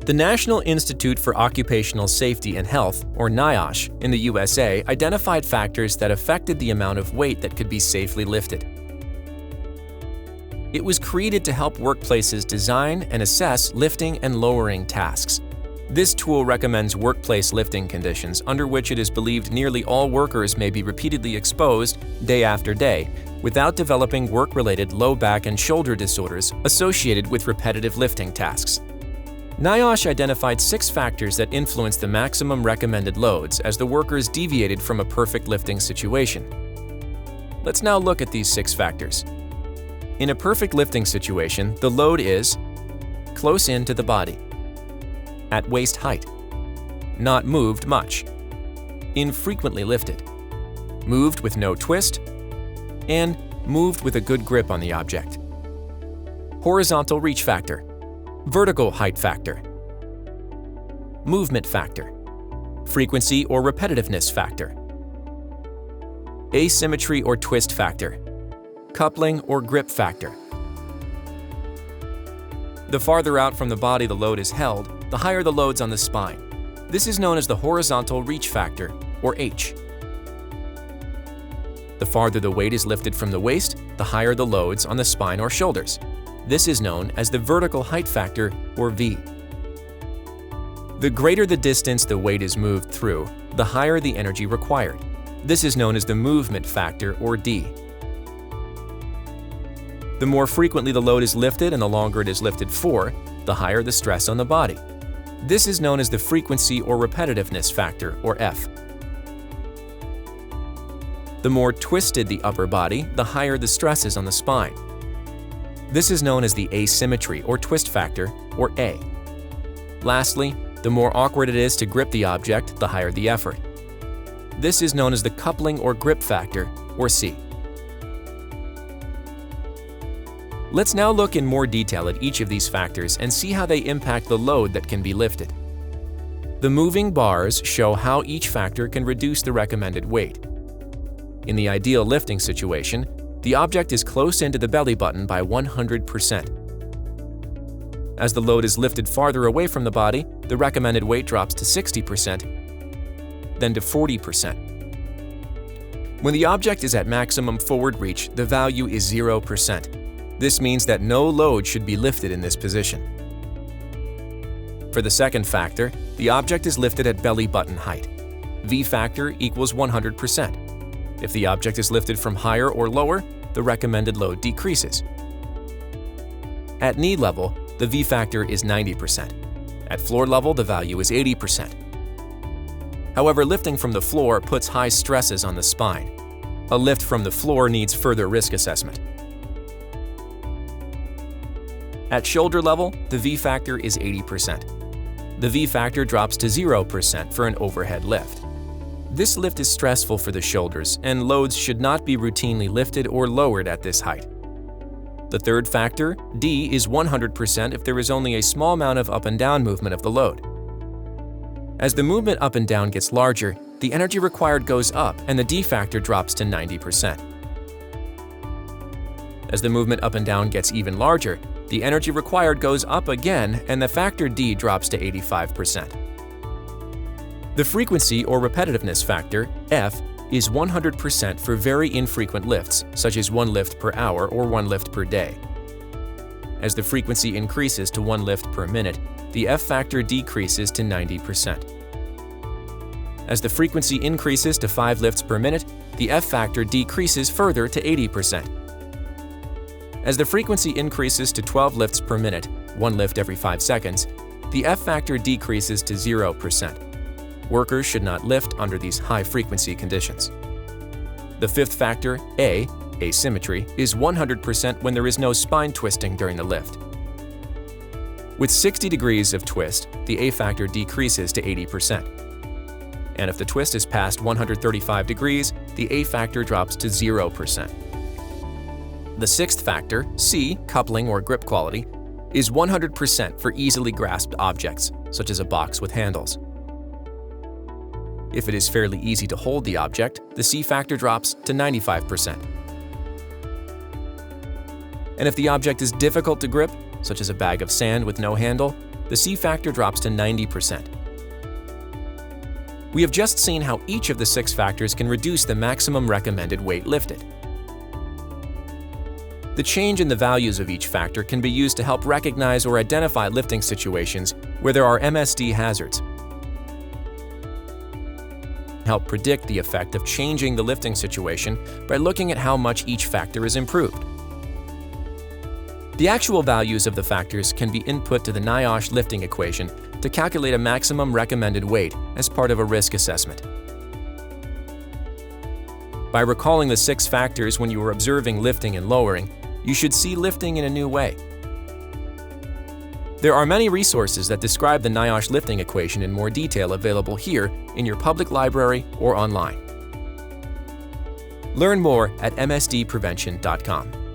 The National Institute for Occupational Safety and Health, or NIOSH, in the USA identified factors that affected the amount of weight that could be safely lifted. It was created to help workplaces design and assess lifting and lowering tasks. This tool recommends workplace lifting conditions under which it is believed nearly all workers may be repeatedly exposed day after day without developing work-related low back and shoulder disorders associated with repetitive lifting tasks. NIOSH identified 6 factors that influence the maximum recommended loads as the workers deviated from a perfect lifting situation. Let's now look at these 6 factors. In a perfect lifting situation, the load is close in to the body, at waist height, not moved much, infrequently lifted, moved with no twist, and moved with a good grip on the object. Horizontal reach factor, vertical height factor, movement factor, frequency or repetitiveness factor, asymmetry or twist factor, coupling or grip factor. The farther out from the body the load is held, the higher the loads on the spine. This is known as the horizontal reach factor, or H. The farther the weight is lifted from the waist, the higher the loads on the spine or shoulders. This is known as the vertical height factor, or V. The greater the distance the weight is moved through, the higher the energy required. This is known as the movement factor, or D. The more frequently the load is lifted and the longer it is lifted for, the higher the stress on the body. This is known as the frequency or repetitiveness factor, or F. The more twisted the upper body, the higher the stress is on the spine. This is known as the asymmetry or twist factor, or A. Lastly, the more awkward it is to grip the object, the higher the effort. This is known as the coupling or grip factor, or C. Let's now look in more detail at each of these factors and see how they impact the load that can be lifted. The moving bars show how each factor can reduce the recommended weight. In the ideal lifting situation, the object is close into the belly button by 100%. As the load is lifted farther away from the body, the recommended weight drops to 60%, then to 40%. When the object is at maximum forward reach, the value is 0%. This means that no load should be lifted in this position. For the second factor, the object is lifted at belly button height. V factor equals 100%. If the object is lifted from higher or lower, the recommended load decreases. At knee level, the V factor is 90%. At floor level, the value is 80%. However, lifting from the floor puts high stresses on the spine. A lift from the floor needs further risk assessment. At shoulder level, the V factor is 80%. The V factor drops to 0% for an overhead lift. This lift is stressful for the shoulders, and loads should not be routinely lifted or lowered at this height. The third factor, D, is 100% if there is only a small amount of up and down movement of the load. As the movement up and down gets larger, the energy required goes up and the D factor drops to 90%. As the movement up and down gets even larger, the energy required goes up again and the factor D drops to 85%. The frequency or repetitiveness factor, F, is 100% for very infrequent lifts, such as 1 lift per hour or 1 lift per day. As the frequency increases to 1 lift per minute, the F factor decreases to 90%. As the frequency increases to 5 lifts per minute, the F factor decreases further to 80%. As the frequency increases to 12 lifts per minute, 1 lift every 5 seconds, the F factor decreases to 0%. Workers should not lift under these high-frequency conditions. The fifth factor, A, asymmetry, is 100% when there is no spine twisting during the lift. With 60 degrees of twist, the A factor decreases to 80%. And if the twist is past 135 degrees, the A factor drops to 0%. The sixth factor, C, coupling or grip quality, is 100% for easily grasped objects, such as a box with handles. If it is fairly easy to hold the object, the C factor drops to 95%. And if the object is difficult to grip, such as a bag of sand with no handle, the C factor drops to 90%. We have just seen how each of the 6 factors can reduce the maximum recommended weight lifted. The change in the values of each factor can be used to help recognize or identify lifting situations where there are MSD hazards. Help predict the effect of changing the lifting situation by looking at how much each factor is improved. The actual values of the factors can be input to the NIOSH lifting equation to calculate a maximum recommended weight as part of a risk assessment. By recalling the 6 factors when you are observing lifting and lowering, you should see lifting in a new way. There are many resources that describe the NIOSH lifting equation in more detail available here in your public library or online. Learn more at msdprevention.com.